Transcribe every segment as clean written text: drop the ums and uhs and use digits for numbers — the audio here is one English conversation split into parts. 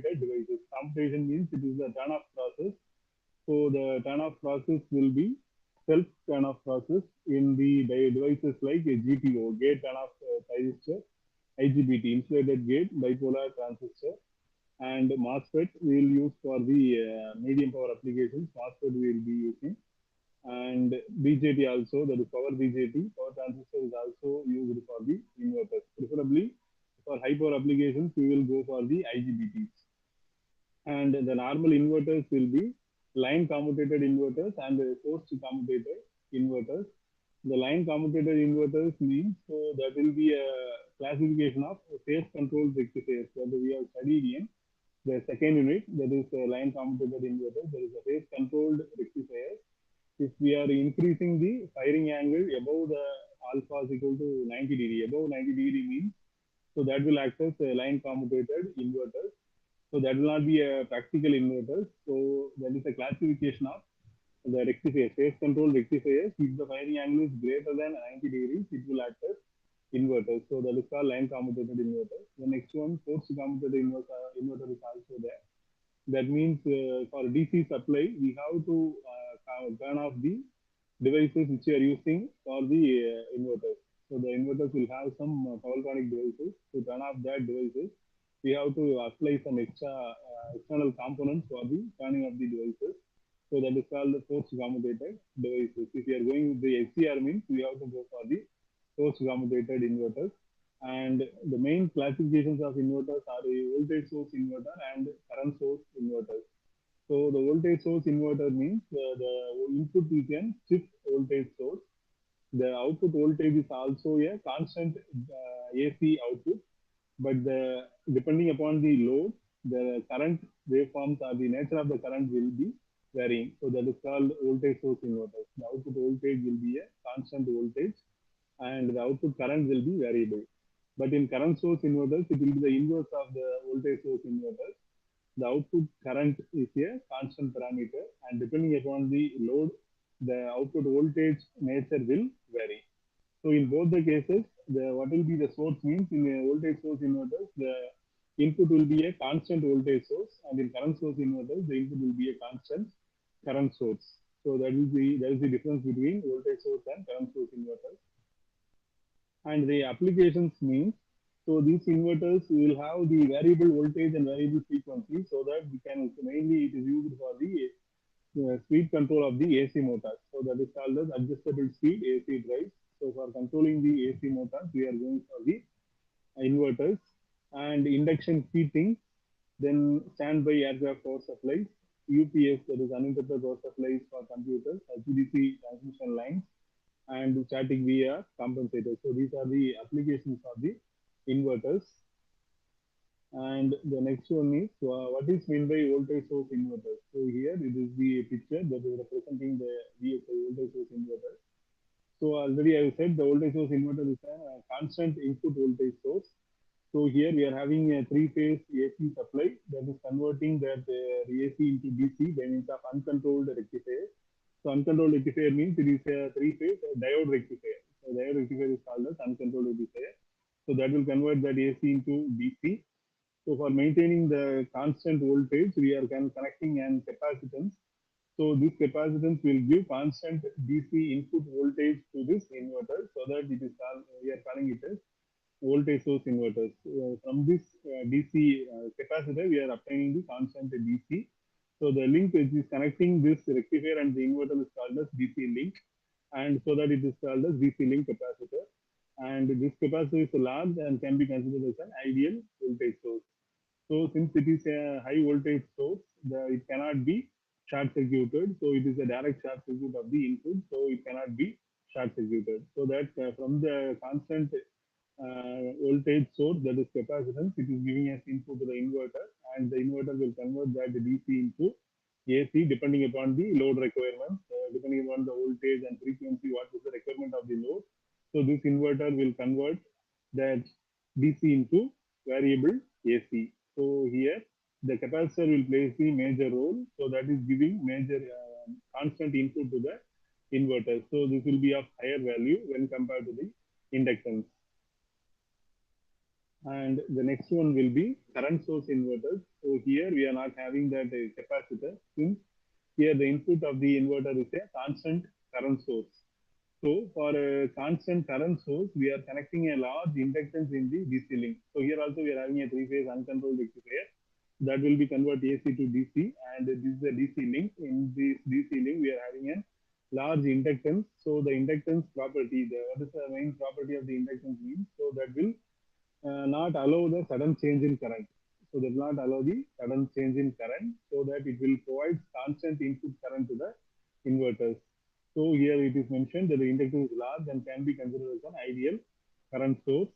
commutated devices. Commutation means it is the turn-off process. So the turn-off process will be self turn-off process in the devices like a GTO, gate turn-off transistor, IGBT, insulated gate bipolar transistor, and MOSFET we will use for the medium power applications. MOSFET we will be using, and BJT also, that is power BJT, power transistor is also used for the inverters. Preferably for high power applications, we will go for the IGBTs. And the normal inverters will be line commutated inverters and source commutated inverters. The line commutated inverters means, so that will be a classification of phase control rectifiers that we have studied in the second unit, that is a line commutated inverter. There is a phase controlled rectifier. If we are increasing the firing angle above the alpha is equal to 90 degree, above 90 degree means, so that will act as a line commutated inverter. So that will not be a practical inverter. So that is a classification of the rectifier, phase control rectifiers. If the firing angle is greater than 90 degrees, it will act as inverter. So that is called line commutated inverter. The next one, force commutated inverter is also there. That means for DC supply, we have to turn off the devices which we are using for the inverters. So the inverters will have some powertronic devices. To turn off that devices, we have to apply some external components for the turning of the devices. So that is called force commutated devices. If you are going with the SCR means, we have to go for the force commutated inverters. And the main classifications of inverters are a voltage source inverter and current source inverters. So the voltage source inverter means the input you can shift voltage source. The output voltage is also a constant AC output, but depending upon the load, the current waveforms or the nature of the current will be varying. So that is called voltage source inverters. The output voltage will be a constant voltage, and the output current will be variable. But in current source inverters, it will be the inverse of the voltage source inverters. The output current is a constant parameter, and depending upon the load, the output voltage nature will vary. So in both the cases, what will be the source means, in a voltage source inverters, the input will be a constant voltage source, and in current source inverters, the input will be a constant current source. So that is the difference between voltage source and current source inverters. And the applications means, so these inverters will have the variable voltage and variable frequency, so that we can, mainly it is used for the speed control of the AC motors. So that is called as adjustable speed AC drives. So for controlling the AC motors, we are going for the inverters. And induction heating, then standby aircraft power supplies, UPS, that is uninterrupted power supplies for computers, HVDC transmission lines, and static VR compensators. So these are the applications of the inverters. And the next one is what is meant by voltage source inverters. So here it is the picture that is representing the VSI, voltage source inverter. So already I said the voltage source inverter is a constant input voltage source. So here we are having a three-phase AC supply that is converting that AC into DC by means of uncontrolled rectifier. So uncontrolled rectifier means it is a three-phase diode rectifier. So diode rectifier is called as uncontrolled rectifier. So that will convert that AC into DC. So for maintaining the constant voltage, we are connecting an capacitance. So this capacitance will give constant DC input voltage to this inverter, so that it is called, we are calling it as voltage source inverters. From this DC capacitor, we are obtaining the constant DC. So the link which is connecting this rectifier and the inverter is called as DC link, and so that it is called as DC link capacitor. And this capacitor is large and can be considered as an ideal voltage source. So since it is a high voltage source, it cannot be short circuited. So it is a direct short circuit of the input. So it cannot be short circuited. So that from the constant voltage source, that is capacitance, it is giving us input to the inverter, and the inverter will convert that DC into AC depending upon the load requirements, depending upon the voltage and frequency, what is the requirement of the load. So this inverter will convert that DC into variable AC. So here the capacitor will play the major role. So that is giving major constant input to the inverter. So this will be of higher value when compared to the inductance. And the next one will be current source inverters. So here we are not having that capacitor, since here the input of the inverter is a constant current source. So for a constant current source, we are connecting a large inductance in the DC link. So here also we are having a three-phase uncontrolled rectifier that will be convert AC to DC, and this is a DC link. In this DC link, we are having a large inductance. So the inductance property, what is the main property of the inductance means? So that will not allow the sudden change in current. So that will not allow the sudden change in current, so that it will provide constant input current to the inverters. So here it is mentioned that the inductor is large and can be considered as an ideal current source,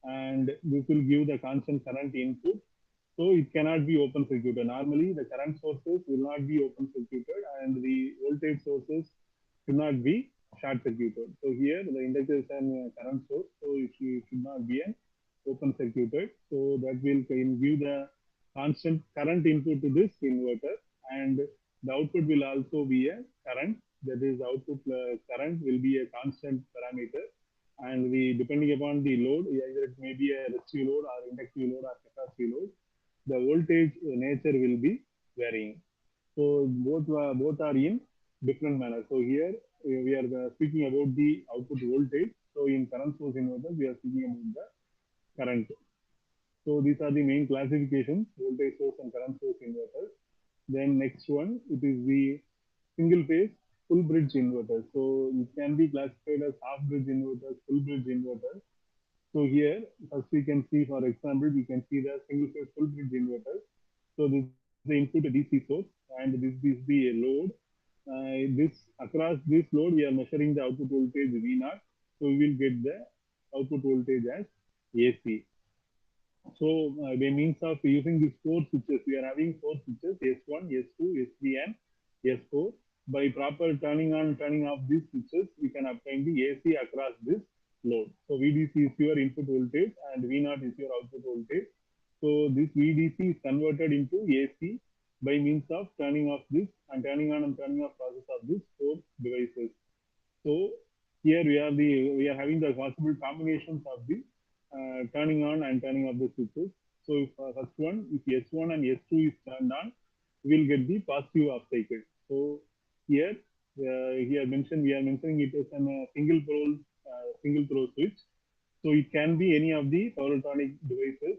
and this will give the constant current input. So it cannot be open circuited. Normally, the current sources will not be open circuited, and the voltage sources should not be short circuited. So here the inductor is a current source, so it should not be an open circuited. So that will give the constant current input to this inverter, and the output will also be a current. That is, output current will be a constant parameter, and we depending upon the load, either it may be a resistive load or inductive load or capacitive load, the voltage nature will be varying. So both are in different manner. So here we are speaking about the output voltage. So in current source inverter, we are speaking about the current. So these are the main classifications: voltage source and current source inverters. Then next one, it is the single phase full bridge inverter. So it can be classified as half bridge inverters, full bridge inverters. So here, first we can see, for example, we can see the single phase full bridge inverter. So this is the input DC source, and this is the load. This across this load, we are measuring the output voltage V naught. So we will get the output voltage as AC. So by means of using these four switches, we are having four switches: S1, S2, S3, and S4. By proper turning on, turning off these switches, we can obtain the AC across this load. So VDC is your input voltage, and V0 is your output voltage. So this VDC is converted into AC by means of turning off this and turning on and turning off process of these four devices. So here we are having the possible combinations of the turning on and turning off the switches. So if first one, if S1 and S2 is turned on, we will get the positive off cycle. So here mentioned, we are mentioning it as a single throw switch. So it can be any of the power electronic devices.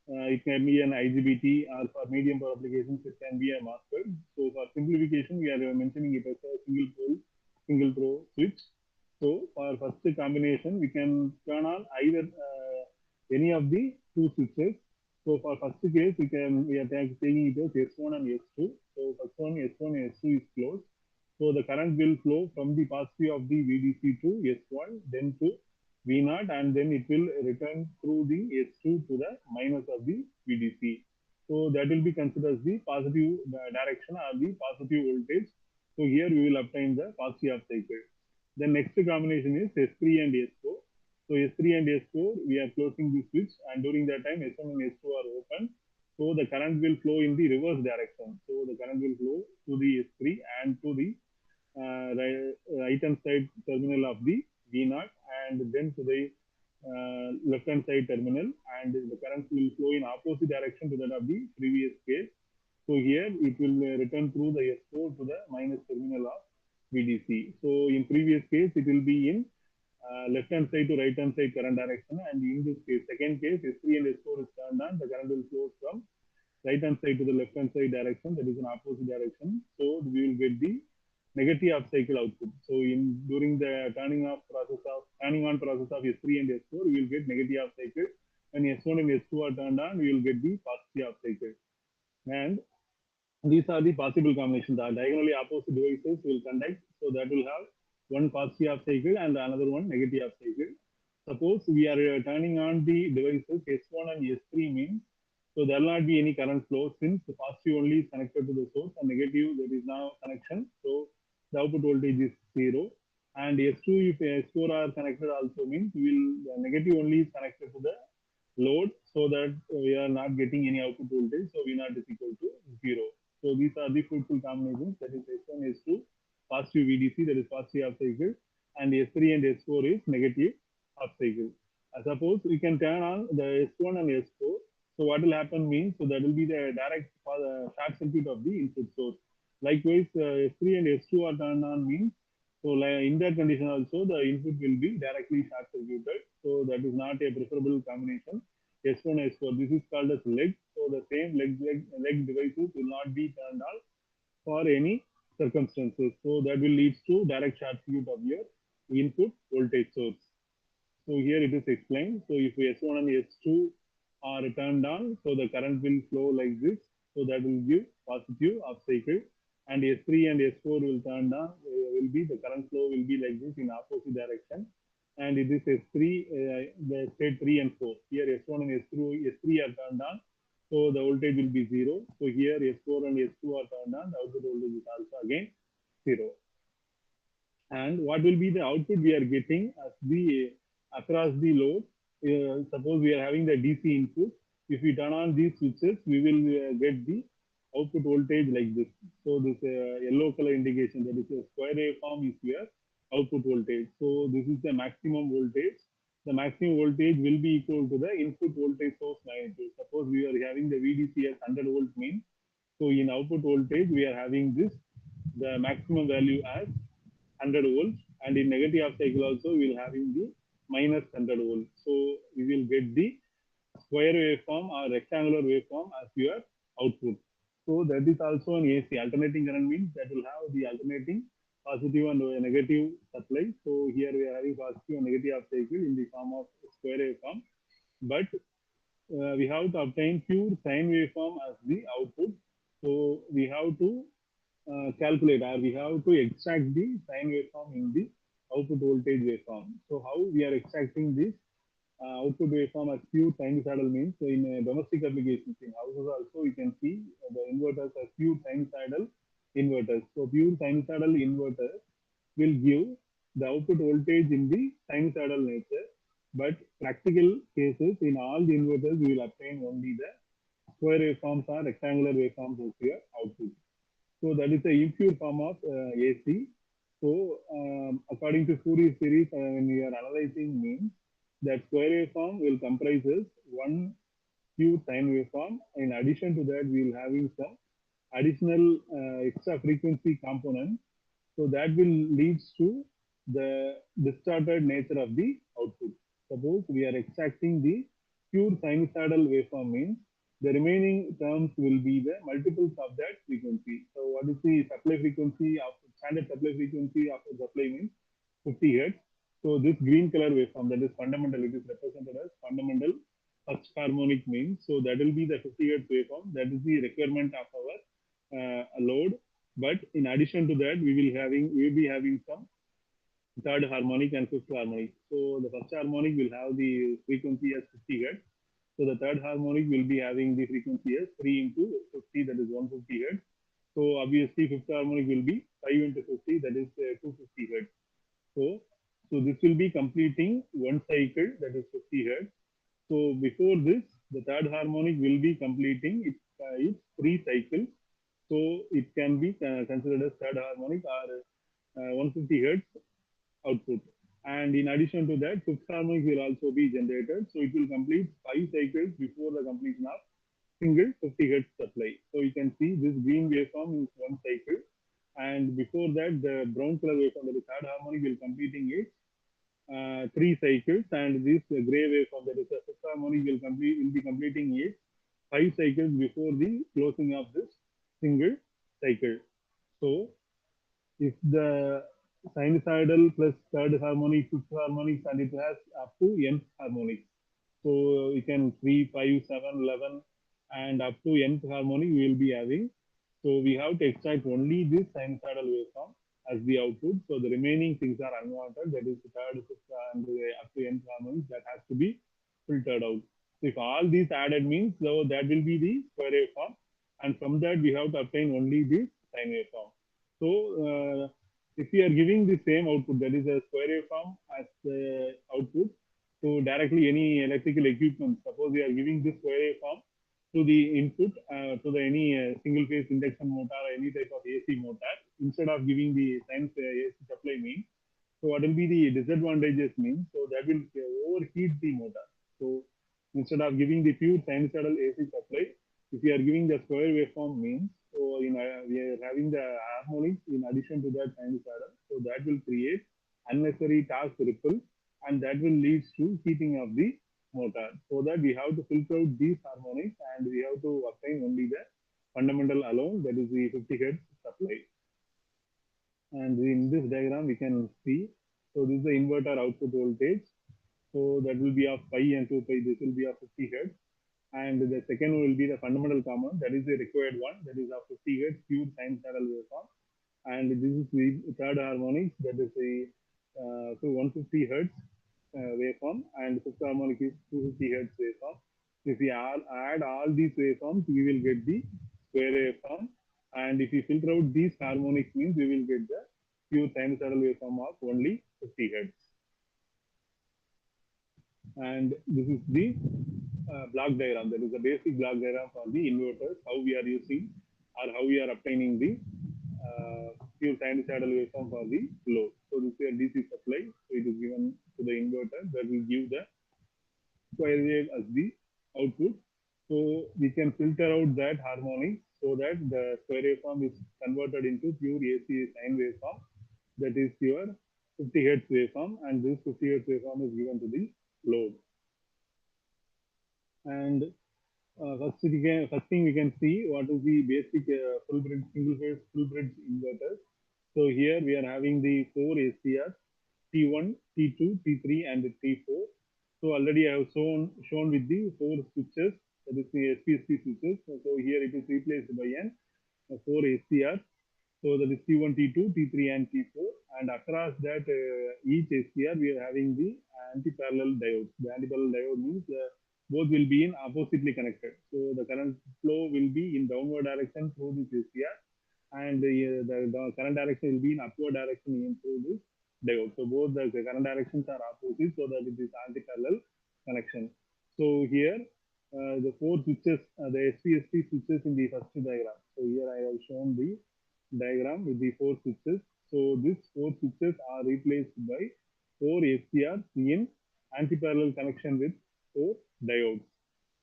It can be an IGBT, or for medium power applications, it can be a MOSFET. So for simplification, we are mentioning it as a single throw switch. So for first combination, we can turn on either any of the two switches. So for first case, we are taking it as S1 and S2. So first one, S1 and S2 is closed. So the current will flow from the positive of the VDC to S1, then to V0, and then it will return through the S2 to the minus of the VDC. So that will be considered as the positive direction or the positive voltage. So here we will obtain the positive cycle. The next combination is S3 and S4. So S3 and S4, we are closing the switch, and during that time S1 and S2 are open. So the current will flow in the reverse direction. So the current will flow to the S3 and to the right hand side terminal of the V0, and then to the left hand side terminal, and the current will flow in opposite direction to that of the previous case. So here it will return through the S4 to the minus terminal of VDC. So in previous case, it will be in left hand side to right hand side current direction, and in this case, second case, S3 and S4 is turned on, the current will flow from right hand side to the left hand side direction, that is an opposite direction. So we will get the negative half cycle output. So in during the turning on process of S3 and S4, we will get negative half cycle. When S1 and S2 are turned on, we will get the positive half cycle. And these are the possible combinations. The diagonally opposite devices will conduct, so that will have one positive half cycle and another one negative half cycle. Suppose we are turning on the devices S1 and S3 means, so there will not be any current flow, since the positive only is connected to the source and negative there is no connection. So the output voltage is zero. And S2, if S4 are connected also means, the negative only is connected to the load, so that we are not getting any output voltage. So V0 is equal to zero. So these are the fruitful combinations, that is S1, S2, positive VDC, that is positive half cycle, and S3 and S4 is negative half cycle. Suppose we can turn on the S1 and S4. So what will happen means, so that will be the direct for the short circuit of the input source. Likewise, S3 and S2 are turned on means, so like in that condition also the input will be directly short circuited. So that is not a preferable combination. S1 S4. This is called as leg. So the same leg devices will not be turned on for any circumstances. So that will lead to direct short circuit of your input voltage source. So here it is explained. So if S1 and S2 are turned on, so the current will flow like this. So that will give positive up cycle. And S3 and S4 will turn on, will be the current flow will be like this in opposite direction. And it is S3, the state 3 and 4. Here S1 and S3 are turned on. So the voltage will be 0. So here S4 and S2 are turned on. The output voltage is also again 0. And what will be the output we are getting as the across the load. Suppose we are having the DC input. If we turn on these switches, we will get the output voltage like this. So this yellow color indication, that is a square waveform, is your output voltage. So this is the maximum voltage. The maximum voltage will be equal to the input voltage source magnitude. Suppose we are having the VDC as 100 volt means, so in output voltage we are having this, the maximum value as 100 volts, and in negative half cycle also we will having the minus 100 volts. So we will get the square waveform or rectangular waveform as your output. So that is also an AC. Alternating current means that will have the alternating positive and negative supply. So here we are having positive and negative half cycle in the form of square waveform. But we have to obtain pure sine waveform as the output. So we have to calculate, or we have to extract the sine waveform in the output voltage waveform. So how we are extracting this output waveform as pure sinusoidal means, so in domestic applications in houses also you can see the inverters as pure sinusoidal inverters. So pure sinusoidal inverter will give the output voltage in the sinusoidal nature, but practical cases in all the inverters we will obtain only the square waveforms or rectangular waveforms as your output. So that is the impure form of AC. So according to Fourier series, when we are analyzing means that square waveform will comprises one pure sine waveform. In addition to that, we will having some additional extra frequency component. So that will leads to the distorted nature of the output. Suppose we are extracting the pure sinusoidal waveform means the remaining terms will be the multiples of that frequency. So what is the supply frequency of standard supply frequency of the supply means 50 hertz. So this green color waveform, that is fundamental, it is represented as fundamental first harmonic means. So that will be the 50 hertz waveform. That is the requirement of our load. But in addition to that, we will be having some third harmonic and fifth harmonic. So the first harmonic will have the frequency as 50 hertz. So the third harmonic will be having the frequency as 3 into 50, that is 150 hertz. So obviously fifth harmonic will be 5 into 50, that is 250 hertz. So, so this will be completing one cycle, that is 50 hertz. So before this, the third harmonic will be completing its three cycles. So it can be considered as third harmonic or 150 hertz output. And in addition to that, fifth harmonic will also be generated. So it will complete five cycles before the completion of single 50 hertz supply. So you can see this green waveform is one cycle. And before that, the brown color waveform, that is third harmonic, will completing its three cycles. And this gray waveform, that is the fifth harmonic, will be completing its five cycles before the closing of this single cycle. So if the sinusoidal plus third harmonic, fifth harmonics, and it has up to nth harmonic. So you can 3, 5, 7, 11, and up to nth harmonic we will be having. So we have to extract only this sinusoidal waveform as the output. So the remaining things are unwanted. That is the third, fifth, and up to nth harmonic that has to be filtered out. So if all these added means, so that will be the square waveform, and from that we have to obtain only this sine waveform. So if we are giving the same output, that is a square waveform as the output, so directly any electrical equipment, suppose we are giving this square waveform to the input to the any single phase induction motor or any type of AC motor, instead of giving the sine AC supply means, So what will be the disadvantages means? So that will overheat the motor. So instead of giving the pure sinusoidal AC supply, if you are giving the square waveform means, so we are having the harmonics in addition to that sinusoidal. So that will create unnecessary task ripple, and that will lead to heating of the motor. So that we have to filter out these harmonics, and we have to obtain only the fundamental alone, that is the 50 hertz supply. And in this diagram we can see, so this is the inverter output voltage, so that will be of pi and 2 pi, this will be of 50 hertz. And the second one will be the fundamental component, that is the required one, that is of 50 hertz pure sinusoidal waveform. And this is the third harmonic, that is a so 150 hertz waveform, and fifth harmonic is 250 hertz waveform. If we add all these waveforms, we will get the square waveform. And if we filter out these harmonics means, we will get the pure sinusoidal waveform of only 50 hertz. And this is the block diagram. That is the basic block diagram for the inverters, how we are using or how we are obtaining the pure sinusoidal waveform for the load. So this is a DC supply. So it is given to the inverter that will give the square wave as the output. So we can filter out that harmonic so that the square waveform is converted into pure AC sine waveform. That is your 50 hertz waveform, and this 50 hertz waveform is given to the load. And first thing we can see what is the basic full bridge single phase full bridge inverters. So here we are having the four ACRs, T1, T2, T3, and T4. So already I have shown with the four switches, that is the SPST switches. So here it is replaced by an four ACRs. So that is T1, T2, T3, and T4. And across that each ACR we are having the anti-parallel diodes. The anti-parallel diode means both will be in oppositely connected. So the current flow will be in downward direction through this ACR, and the current direction will be in upward direction in through this diode. So both the current directions are opposite, so that it is anti-parallel connection. So here the four switches, the SPST switches in the first diagram. So here I have shown the diagram with the four switches. So these four switches are replaced by four SCRs in anti-parallel connection with four diodes.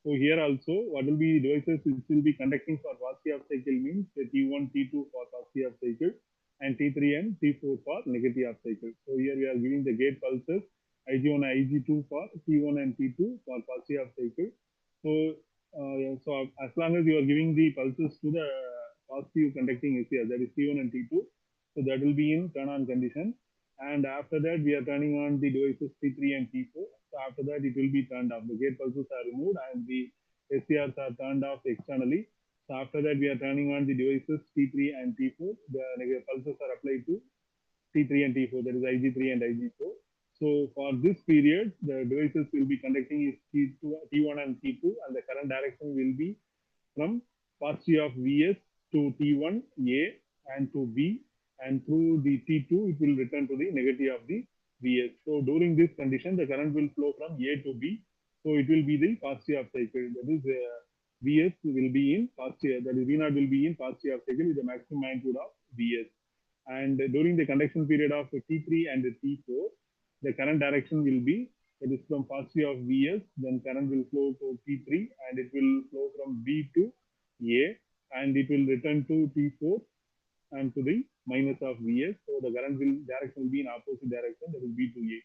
So here also, what will be devices which will be conducting for positive half cycle means the T1, T2 for positive half cycle, and T3 and T4 for negative half cycle. So here we are giving the gate pulses IG1 and IG2 for T1 and T2 for positive half cycle. So as long as you are giving the pulses to the positive conducting ACR, that is T1 and T2, so that will be in turn on condition. And after that, we are turning on the devices T3 and T4. So after that, it will be turned off. The gate pulses are removed and the SCRs are turned off externally. So after that, we are turning on the devices T3 and T4. The negative pulses are applied to T3 and T4, that is IG3 and IG4. So for this period, the devices will be conducting is T1 and T2, and the current direction will be from positive of Vs to T1A and to B, and through the T2 it will return to the negative of the Vs. So during this condition, the current will flow from A to B. So it will be the positive half cycle. That is Vs will be in positive, that is V0 will be in positive half cycle with the maximum magnitude of Vs. And during the conduction period of T3 and T4, the current direction will be, that is from positive of Vs, then current will flow to T3 and it will flow from B to A, and it will return to T4 and to the minus of Vs. So the current direction will be in opposite direction, that is B to A.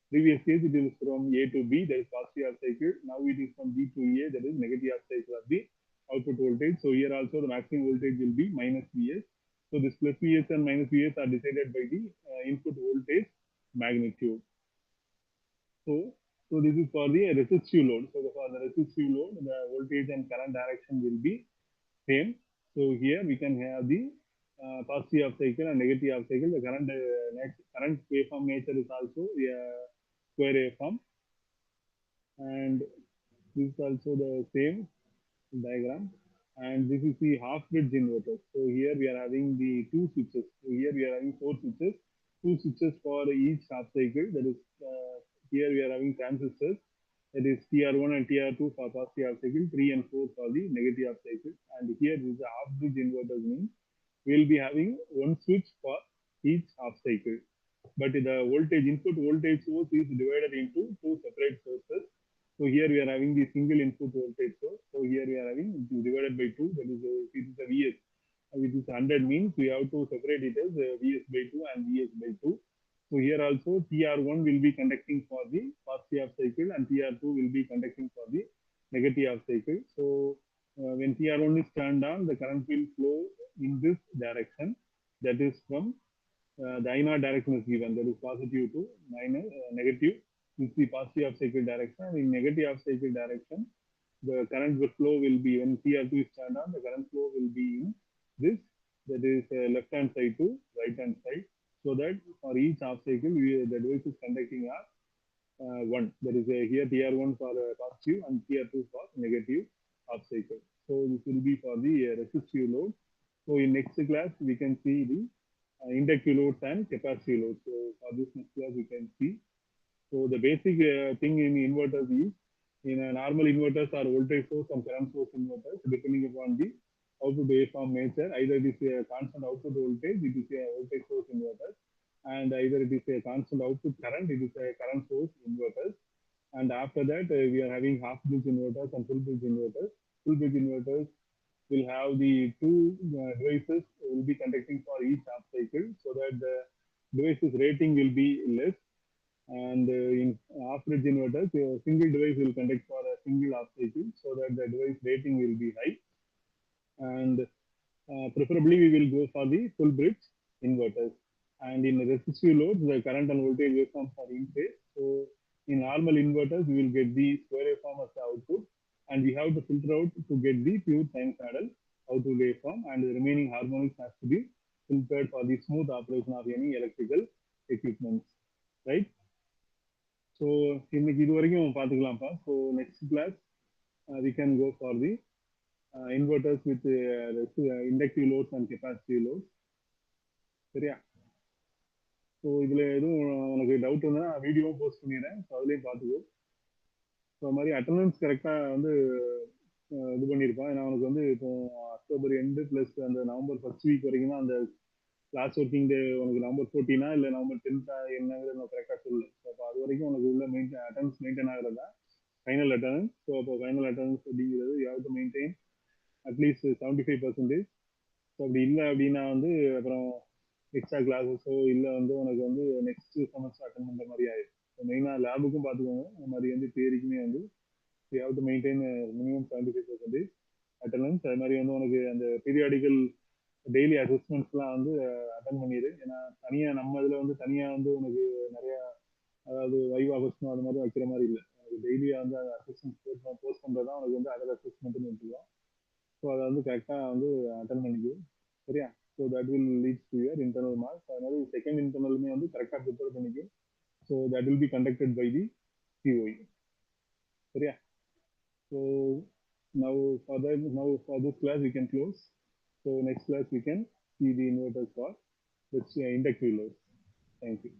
Previous case it is from A to B, that is positive half cycle. Now it is from B to A, that is negative half cycle of the output voltage. So here also the maximum voltage will be minus Vs. So this plus Vs and minus Vs are decided by the input voltage magnitude. So this is for the resistive load. So for the resistive load, the voltage and current direction will be same. So here we can have the positive half cycle and negative half cycle. The current waveform nature is also a square waveform, and this is also the same diagram. And this is the half bridge inverter. So here we are having the two switches. So here we are having four switches, two switches for each half cycle. That is here we are having transistors. That is TR1 and TR2 for positive half cycle, 3 and 4 for the negative half cycle. And here this is a half bridge inverter means we will be having one switch for each half cycle. but the voltage input voltage source is divided into two separate sources. So here we are having the single input voltage source. So here we are having divided by 2, that is it is a Vs, which is 100 means we have to separate it as Vs by 2 and Vs by 2. So here also TR1 will be conducting for the positive half cycle and TR2 will be conducting for the negative half cycle. So when TR1 is turned on, the current will flow in this direction, that is from the I0 direction is given, that is positive to minus negative is the positive half cycle direction. In negative half cycle direction, the current flow will be, when CR2 is turned on, the current flow will be in this, that is left hand side to right hand side, so that for each half cycle the device is conducting are 1, that is here TR1 for positive and TR2 for negative half cycle. So this will be for the resistive load. So in next class we can see the inductive loads and capacitive loads. So for this next class we can see. So the basic thing in inverters is, in a normal inverters are voltage source and current source inverters, depending upon the output waveform nature. Either it is a constant output voltage, it is a voltage source inverter, and either it is a constant output current, it is a current source inverters. And after that, we are having half bridge inverters and full bridge inverters. Full bridge inverters will have the two devices will be conducting for each half cycle, so that the device's rating will be less. And in half-bridge inverters, a single device will conduct for a single half cycle, so that the device rating will be high. And preferably, we will go for the full bridge inverters. And in resistive loads, the current and voltage waveforms are in phase. So in normal inverters, we will get the square waveform as the output, and we have to filter out to get the pure sinusoidal output waveform, and the remaining harmonics has to be filtered for the smooth operation of any electrical equipment, right? So இன்னைக்கு இது வரைக்கும் பார்த்துக்கலாம்ப்பா. So next class we can go for the inverters with inductive loads and capacitive loads. சரியா? So இதில் எதுவும் உனக்கு doubt இருந்தால் நான் வீடியோவும் போஸ்ட் பண்ணிடுறேன், ஸோ அதுலேயும் பார்த்துக்கோ. ஸோ அது மாதிரி அட்டண்டன்ஸ் கரெக்டாக வந்து இது பண்ணியிருப்பான். ஏன்னா அவனுக்கு வந்து இப்போ அக்டோபர் எண்டு ப்ளஸ் அந்த நவம்பர் ஃபர்ஸ்ட் வீக் வரைக்கும் தான் அந்த கிளாஸ் ஒர்க்கிங் டே. உனக்கு நவம்பர் 14 இல்லை நவம்பர் 10 என்னங்கிறது நான் கரெக்டாக சொல்லு. ஸோ அப்போ அது வரைக்கும் உனக்கு உள்ள அட்டண்டன்ஸ் மெயின்டைன் ஆகிறதா ஃபைனல் அட்டண்டன்ஸ். ஸோ அப்போ ஃபைனல் அட்டண்டன்ஸ் அப்படிங்கிறது you have to maintain at least 75%. So அப்படி இல்லை அப்படின்னா வந்து அப்புறம் எக்ஸ்ட்ரா கிளாஸஸோ இல்லை வந்து உனக்கு வந்து நெக்ஸ்ட் செமஸ்டர் அட்டன் பண்ணுற மாதிரி ஆயிடும். ஸோ மெயினாக லேபுக்கும் பார்த்துக்கோங்க, அந்த மாதிரி வந்து தியரிக்குமே வந்து you have to maintain minimum 75% attendance. அது மாதிரி வந்து உனக்கு அந்த பீரியாடிக்கல் டெய்லி அசஸ்மெண்ட்ஸ்லாம் வந்து அட்டன் பண்ணிடு. ஏன்னா தனியாக நம்ம இதில் வந்து தனியாக வந்து உனக்கு நிறையா, அதாவது வைவா கொஸ்டின் அது மாதிரி வைக்கிற மாதிரி இல்லை. உனக்கு டெய்லி வந்து அந்த அசஸ்மெண்ட் போஸ்ட் பண்ணுறது தான் உனக்கு வந்து அதர் அசஸ்மெண்ட்னு வச்சுக்கலாம். ஸோ அதை வந்து கரெக்டாக வந்து அட்டன் பண்ணிக்குவோம், சரியா? So that will leads to your internal marks. அதனால செகண்ட் இன்டர்னலுமே வந்து கரெக்டாக ப்ரிப்பேர் பண்ணிக்கும். So that will be conducted by the COE, சரியா? So now for this class we can close. So next class we can see the inverters for inductive loads. Thank you.